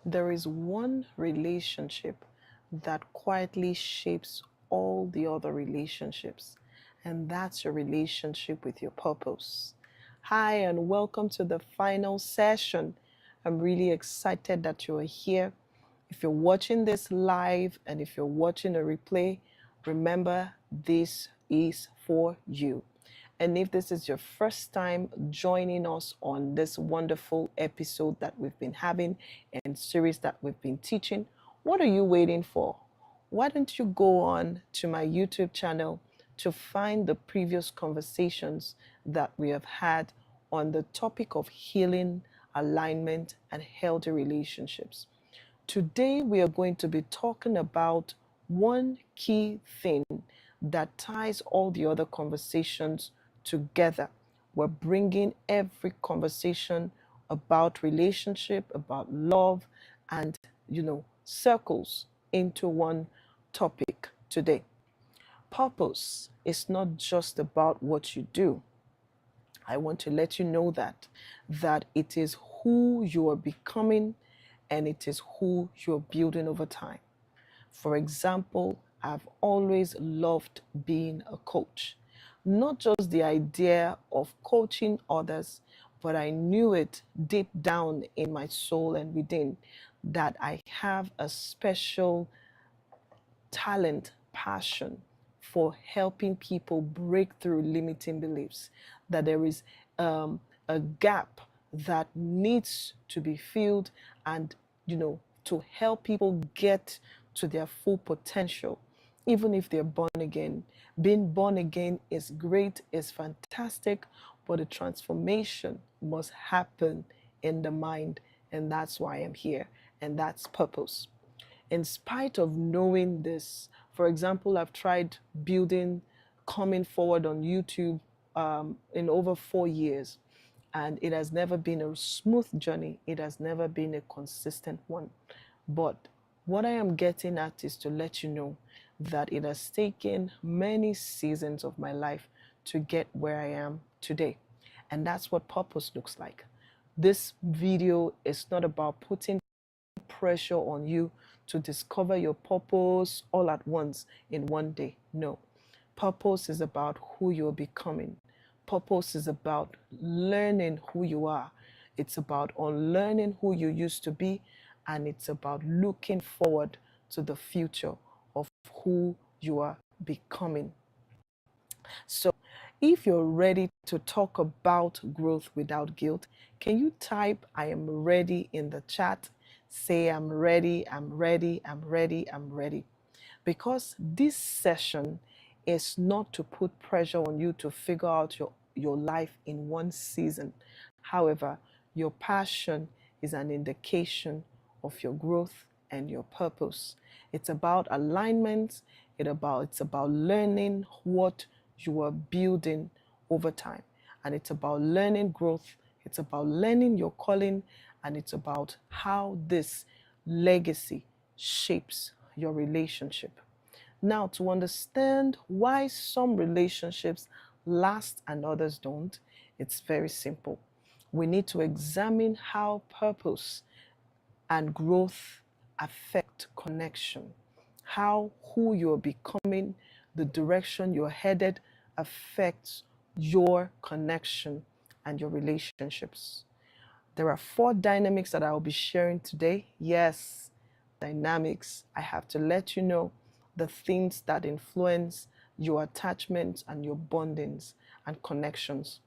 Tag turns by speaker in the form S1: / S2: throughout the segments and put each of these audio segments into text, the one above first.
S1: There is one relationship that quietly shapes all the other relationships, and that's your relationship with your purpose. Hi, and welcome to the final session. I'm really excited that you are here. If you're watching this live and if you're watching a replay, remember this is for you. And if this is your first time joining us on this wonderful episode that we've been having and series that we've been teaching, what are you waiting for? Why don't you go on to my YouTube channel to find the previous conversations that we have had on the topic of healing, alignment, and healthy relationships. Today, we are going to be talking about one key thing that ties all the other conversations together. We're bringing every conversation about relationship, about love, and, circles into one topic today. Purpose is not just about what you do. I want to let you know that it is who you are becoming and it is who you're building over time. For example, I've always loved being a coach. Not just the idea of coaching others, but I knew it deep down in my soul and within that I have a special talent, passion for helping people break through limiting beliefs, that there is a gap that needs to be filled and, to help people get to their full potential, even if they're born again. Being born again is great, is fantastic, but the transformation must happen in the mind. And that's why I'm here. And that's purpose. In spite of knowing this, for example, I've tried building, coming forward on YouTube in over 4 years, and it has never been a smooth journey. It has never been a consistent one. But what I am getting at is to let you know that it has taken many seasons of my life to get where I am today. And that's what purpose looks like. This video is not about putting pressure on you to discover your purpose all at once in one day. No. Purpose is about who you're becoming. Purpose is about learning who you are. It's about unlearning who you used to be, and it's about looking forward to the future of who you are becoming. So, if you're ready to talk about growth without guilt, can you type I am ready in the chat? Say I'm ready, I'm ready, I'm ready, I'm ready. Because this session is not to put pressure on you to figure out your life in one season. However, your passion is an indication of your growth and your purpose. It's about alignment, it's about learning what you are building over time. And it's about learning growth, it's about learning your calling, and it's about how this legacy shapes your relationship. Now, to understand why some relationships last and others don't, it's very simple. We need to examine how purpose and growth affect connection, how who you're becoming, the direction you're headed affects your connection and your relationships. There are 4 dynamics that I'll be sharing today. Yes, dynamics. I have to let you know the things that influence your attachments and your bondings and connections.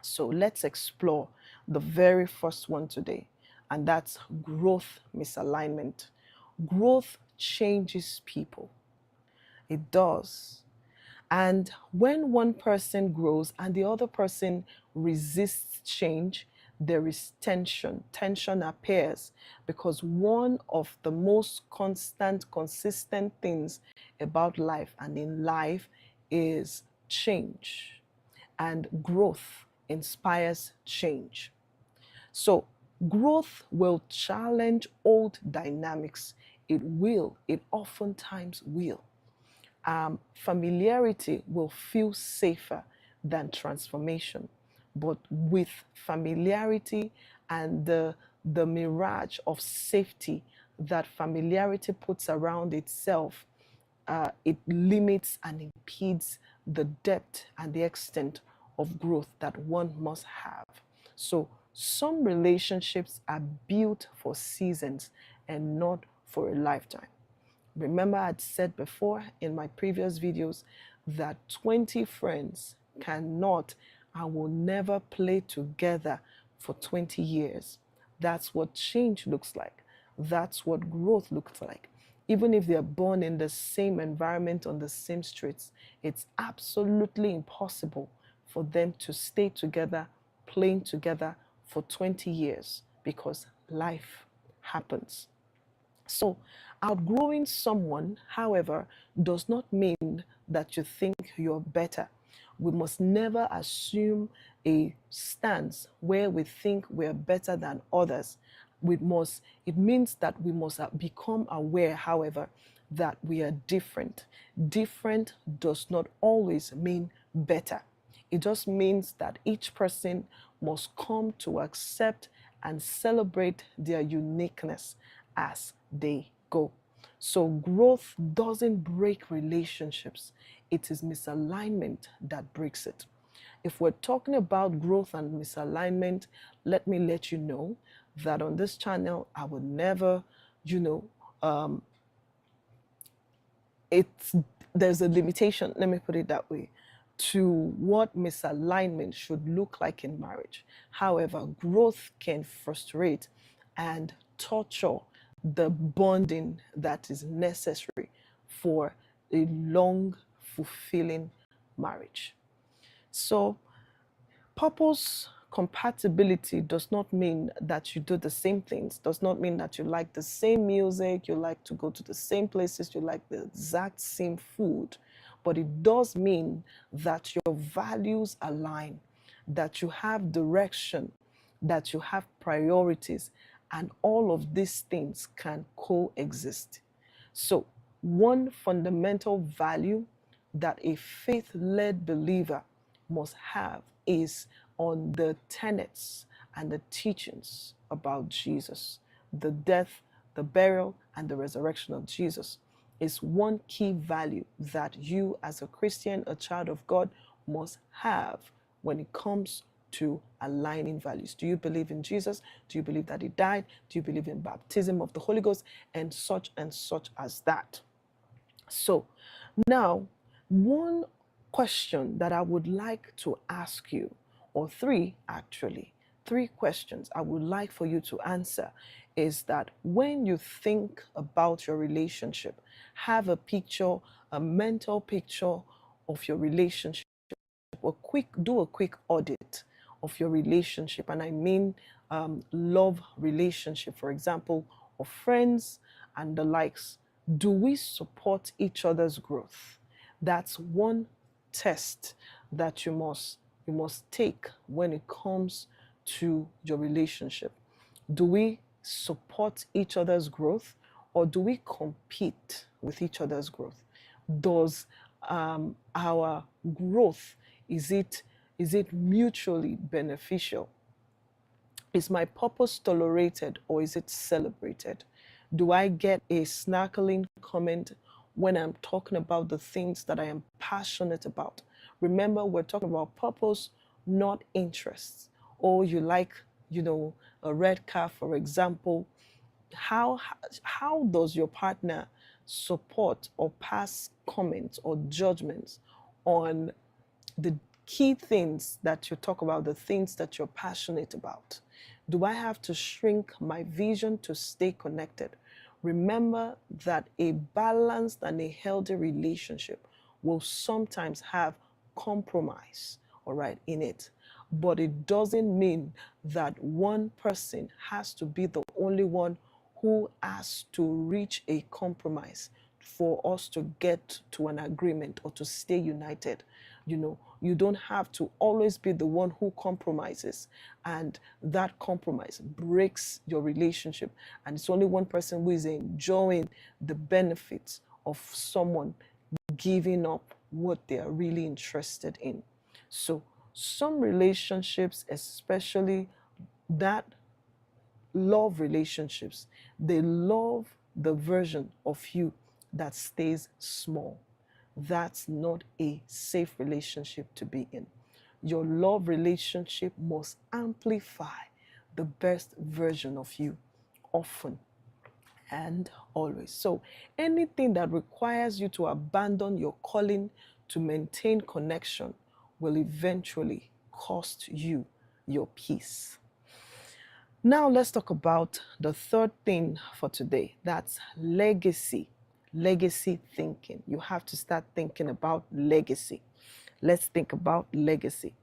S1: So let's explore the very first one today, and that's growth misalignment. Growth changes people. It does. And when one person grows and the other person resists change, there is tension. Tension appears because one of the most consistent things about life and in life is change. And growth inspires change. So, growth will challenge old dynamics. It oftentimes will. Familiarity will feel safer than transformation. but with familiarity and the mirage of safety that familiarity puts around itself, it limits and impedes the depth and the extent of growth that one must have. So, some relationships are built for seasons and not for a lifetime. Remember, I'd said before in my previous videos that 20 friends cannot and will never play together for 20 years. That's what change looks like. That's what growth looks like. Even if they're born in the same environment on the same streets, it's absolutely impossible for them to stay together, playing together for 20 years because life happens. So, outgrowing someone, however, does not mean that you think you're better. We must never assume a stance where we think we're better than others. It means that we must become aware, however, that we are different. Different does not always mean better. It just means that each person must come to accept and celebrate their uniqueness as they go. So growth doesn't break relationships. It is misalignment that breaks it. If we're talking about growth and misalignment, let me let you know that on this channel, I would never, um, it's there's a limitation, let me put it that way, to what misalignment should look like in marriage. However, growth can frustrate and torture the bonding that is necessary for a long, fulfilling marriage. So, purpose compatibility does not mean that you do the same things, does not mean that you like the same music, you like to go to the same places, you like the exact same food, but it does mean that your values align, that you have direction, that you have priorities, and all of these things can coexist. So, one fundamental value that a faith-led believer must have is on the tenets and the teachings about Jesus. The death, the burial, and the resurrection of Jesus is one key value that you, as a Christian, a child of God, must have when it comes to aligning values. Do you believe in Jesus? Do you believe that he died? Do you believe in baptism of the Holy Ghost? And such as that. So now, one question that I would like to ask you, or three actually, three questions I would like for you to answer is that when you think about your relationship, have a picture, a mental picture of your relationship, do a quick audit of your relationship. And I mean love relationship, for example, of friends and the likes. Do we support each other's growth? That's one test that you must take when it comes to your relationship. Do we support each other's growth, or do we compete with each other's growth? Does our growth, is it mutually beneficial? Is my purpose tolerated, or is it celebrated? Do I get a snarkling comment when I'm talking about the things that I am passionate about? Remember, we're talking about purpose, not interests. Or you like, a red car, for example. How does your partner support or pass comments or judgments on the key things that you talk about, the things that you're passionate about? Do I have to shrink my vision to stay connected? Remember that a balanced and a healthy relationship will sometimes have compromise, all right, in it. But it doesn't mean that one person has to be the only one who has to reach a compromise for us to get to an agreement or to stay united. You don't have to always be the one who compromises, and that compromise breaks your relationship, and it's only one person who is enjoying the benefits of someone giving up what they are really interested in. So Some relationships, especially that love relationships, they love the version of you that stays small. That's not a safe relationship to be in. Your love relationship must amplify the best version of you often and always. So anything that requires you to abandon your calling to maintain connection will eventually cost you your peace. Now let's talk about the third thing for today. That's legacy. Legacy thinking. You have to start thinking about legacy. Let's think about legacy.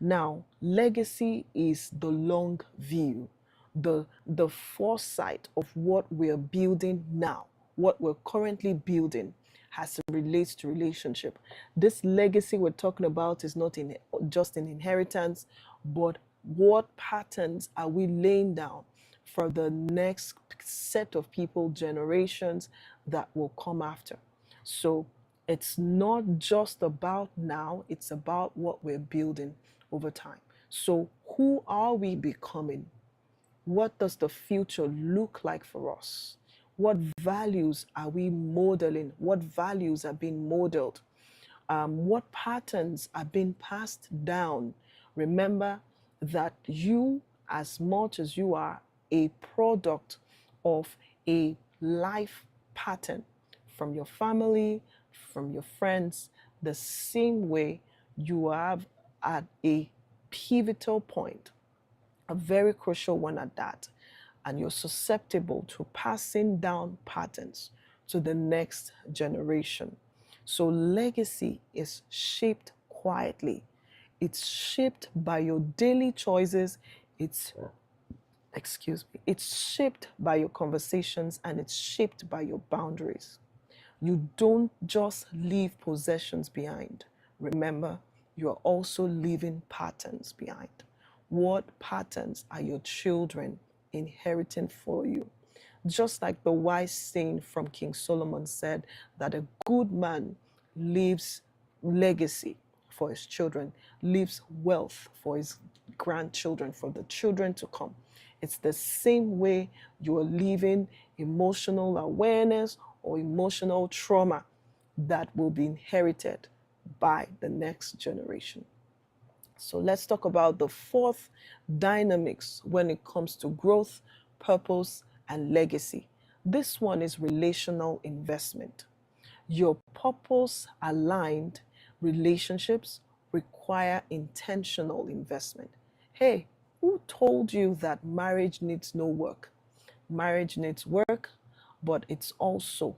S1: Now, legacy is the long view, the foresight of what we're building now, what we're currently building as it relates to relationship. This legacy we're talking about is not in just an inheritance, but what patterns are we laying down for the next set of people, generations that will come after. So it's not just about now, it's about what we're building over time. So, who are we becoming? What does the future look like for us? What values are we modeling? What values are being modeled? What patterns are being passed down? Remember that you, as much as you are a product of a life pattern from your family, from your friends, the same way you have at a pivotal point, a very crucial one at that, and you're susceptible to passing down patterns to the next generation. So, legacy is shaped quietly. It's shaped by your daily choices. It's, excuse me, it's shaped by your conversations and it's shaped by your boundaries. You don't just leave possessions behind. Remember, you are also leaving patterns behind. What patterns are your children inheriting for you? Just like the wise saying from King Solomon said that a good man leaves legacy for his children, leaves wealth for his grandchildren, for the children to come. It's the same way you are leaving emotional awareness or emotional trauma that will be inherited by the next generation. So let's talk about the fourth dynamics when it comes to growth, purpose, and legacy. This one is relational investment. Your purpose aligned relationships require intentional investment. Hey, who told you that marriage needs no work? Marriage needs work, but it's also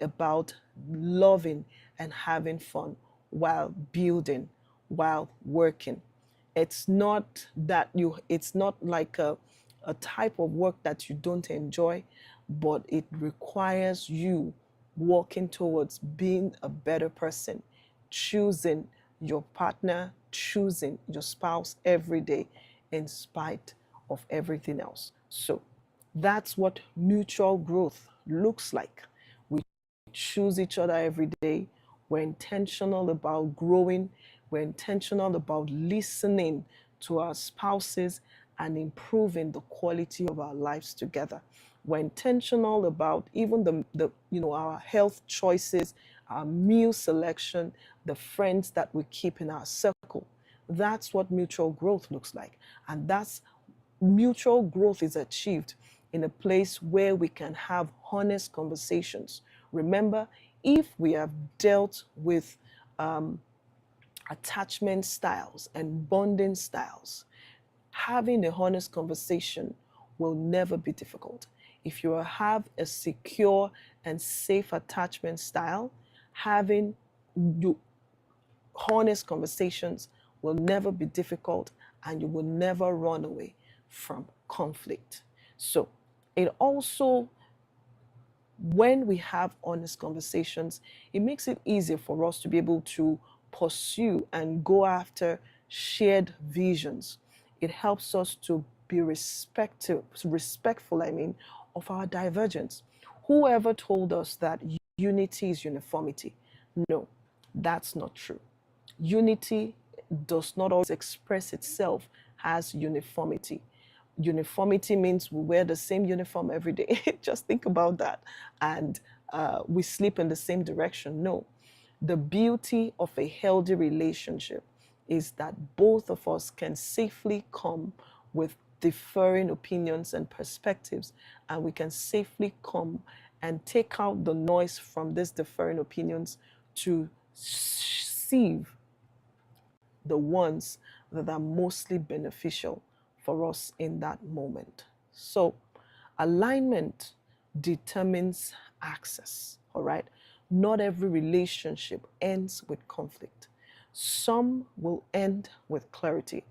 S1: about loving and having fun while building, while working. It's not like a type of work that you don't enjoy, but it requires you working towards being a better person, choosing your partner, choosing your spouse every day in spite of everything else. So that's what mutual growth looks like. We choose each other every day. We're intentional about growing. We're intentional about listening to our spouses and improving the quality of our lives together. We're intentional about even our health choices, our meal selection, the friends that we keep in our circle. That's what mutual growth looks like. And that's mutual growth is achieved in a place where we can have honest conversations. Remember, if we have dealt with attachment styles and bonding styles, having a honest conversation will never be difficult. If you have a secure and safe attachment style, having you honest conversations will never be difficult and you will never run away from conflict. So it also, when we have honest conversations, it makes it easier for us to be able to pursue and go after shared visions. It helps us to be respectful, of our divergence. Whoever told us that unity is uniformity? No, that's not true. Unity does not always express itself as uniformity. Uniformity means we wear the same uniform every day. Just think about that. And we sleep in the same direction. No. The beauty of a healthy relationship is that both of us can safely come with differing opinions and perspectives, and we can safely come and take out the noise from these differing opinions to sieve the ones that are mostly beneficial for us in that moment. So, alignment determines access, all right? Not every relationship ends with conflict. Some will end with clarity,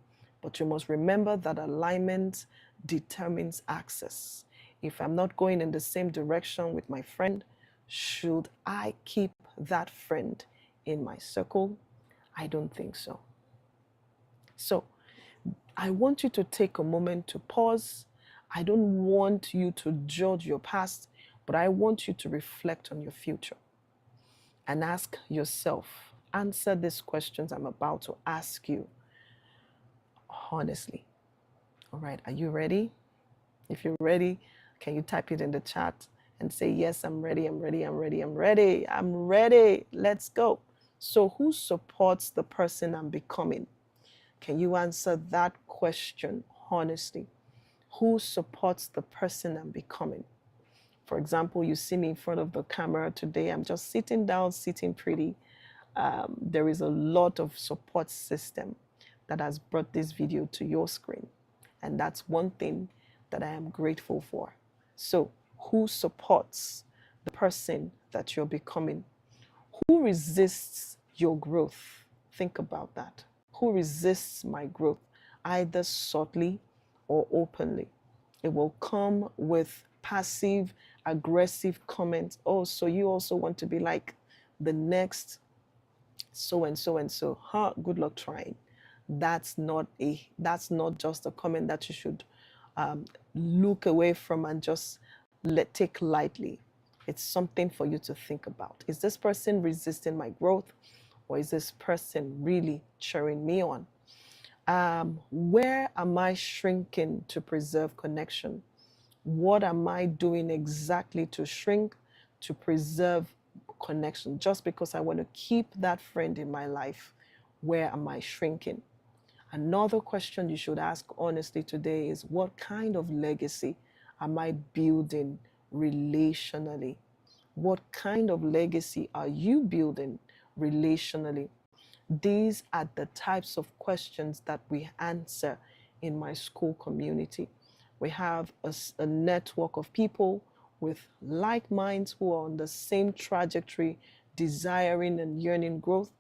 S1: but you must remember that alignment determines access. If I'm not going in the same direction with my friend, should I keep that friend in my circle? I don't think so. So, I want you to take a moment to pause. I don't want you to judge your past, but I want you to reflect on your future and ask yourself, answer these questions I'm about to ask you honestly. All right, are you ready? If you're ready, can you type it in the chat and say, yes, I'm ready, I'm ready, I'm ready, I'm ready, I'm ready. Let's go. So, who supports the person I'm becoming? Can you answer that question honestly? Who supports the person I'm becoming? For example, you see me in front of the camera today. I'm just sitting down, sitting pretty. There is a lot of support system that has brought this video to your screen. And that's one thing that I am grateful for. So, who supports the person that you're becoming? Who resists your growth? Think about that. Who resists my growth, either subtly or openly? It will come with passive, aggressive comments. Oh, so you also want to be like the next so and so and so? Huh, good luck trying. That's not just a comment that you should look away from and just take lightly. It's something for you to think about. Is this person resisting my growth, or is this person really cheering me on? Where am I shrinking to preserve connection? What am I doing exactly to shrink, to preserve connection? Just because I want to keep that friend in my life, where am I shrinking? Another question you should ask honestly today is, what kind of legacy am I building relationally? What kind of legacy are you building relationally? These are the types of questions that we answer in my school community. We have a network of people with like minds who are on the same trajectory, desiring and yearning growth,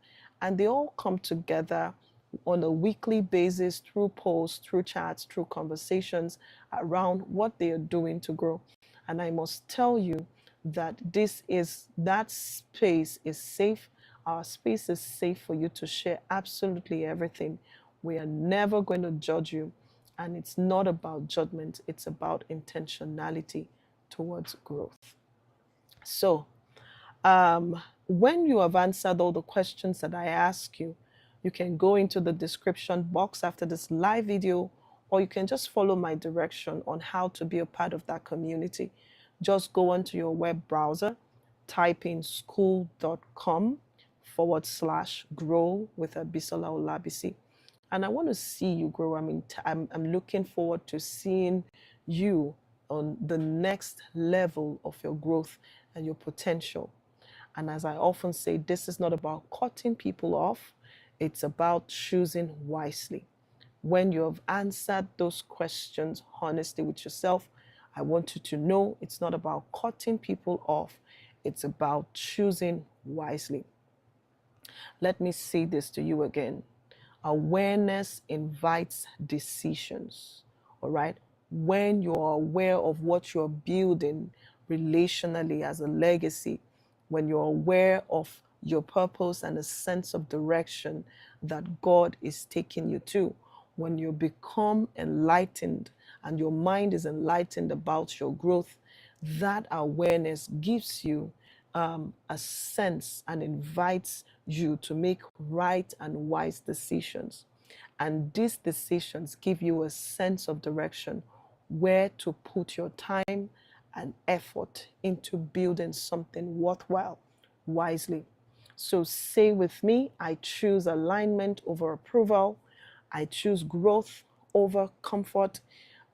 S1: and they all come together on a weekly basis through posts, through chats, through conversations around what they are doing to grow. And I must tell you that that space is safe. Our space is safe for you to share absolutely everything. We are never going to judge you. And it's not about judgment, it's about intentionality towards growth. So, when you have answered all the questions that I ask you, you can go into the description box after this live video, or you can just follow my direction on how to be a part of that community. Just go onto your web browser, type in school.com/grow with Abisola Olabisi. And I want to see you grow. I mean, I'm looking forward to seeing you on the next level of your growth and your potential. And as I often say, this is not about cutting people off, it's about choosing wisely. When you have answered those questions honestly with yourself, I want you to know it's not about cutting people off, it's about choosing wisely. Let me say this to you again. Awareness invites decisions. All right. When you're aware of what you're building relationally as a legacy, when you're aware of your purpose and a sense of direction that God is taking you to, when you become enlightened and your mind is enlightened about your growth, that awareness gives you a sense and invites you to make right and wise decisions. And these decisions give you a sense of direction where to put your time and effort into building something worthwhile wisely. So say with me, I choose alignment over approval. I choose growth over comfort.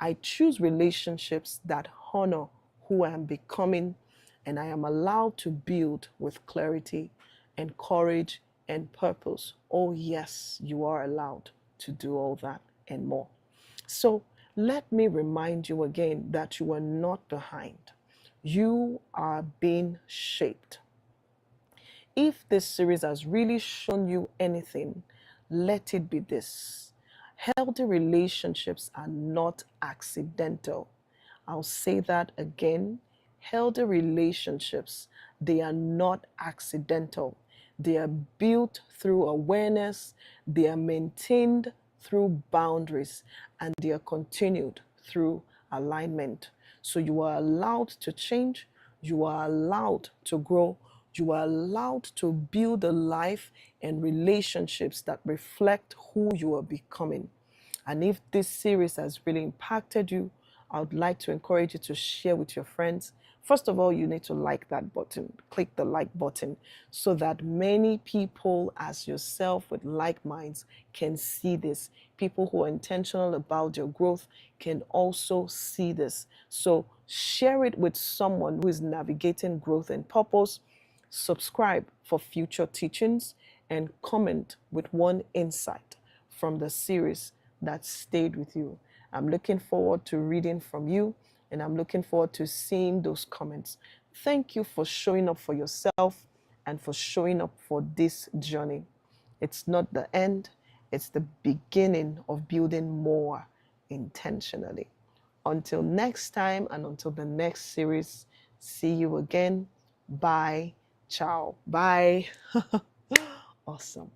S1: I choose relationships that honor who I am becoming, and I am allowed to build with clarity and courage and purpose. Oh, yes, you are allowed to do all that and more. So let me remind you again that you are not behind. You are being shaped. If this series has really shown you anything, let it be this: healthy relationships are not accidental. I'll say that again. Healthy relationships, they are not accidental. They are built through awareness, they are maintained through boundaries, and they are continued through alignment. So you are allowed to change, you are allowed to grow, you are allowed to build a life and relationships that reflect who you are becoming. And if this series has really impacted you, I would like to encourage you to share with your friends. First of all, you need to like that button, click the like button, so that many people as yourself with like minds can see this. People who are intentional about your growth can also see this. So share it with someone who is navigating growth and purpose. Subscribe for future teachings and comment with one insight from the series that stayed with you. I'm looking forward to reading from you, and I'm looking forward to seeing those comments. Thank you for showing up for yourself and for showing up for this journey. It's not the end, it's the beginning of building more intentionally. Until next time and until the next series, see you again. Bye. Ciao. Bye. Awesome.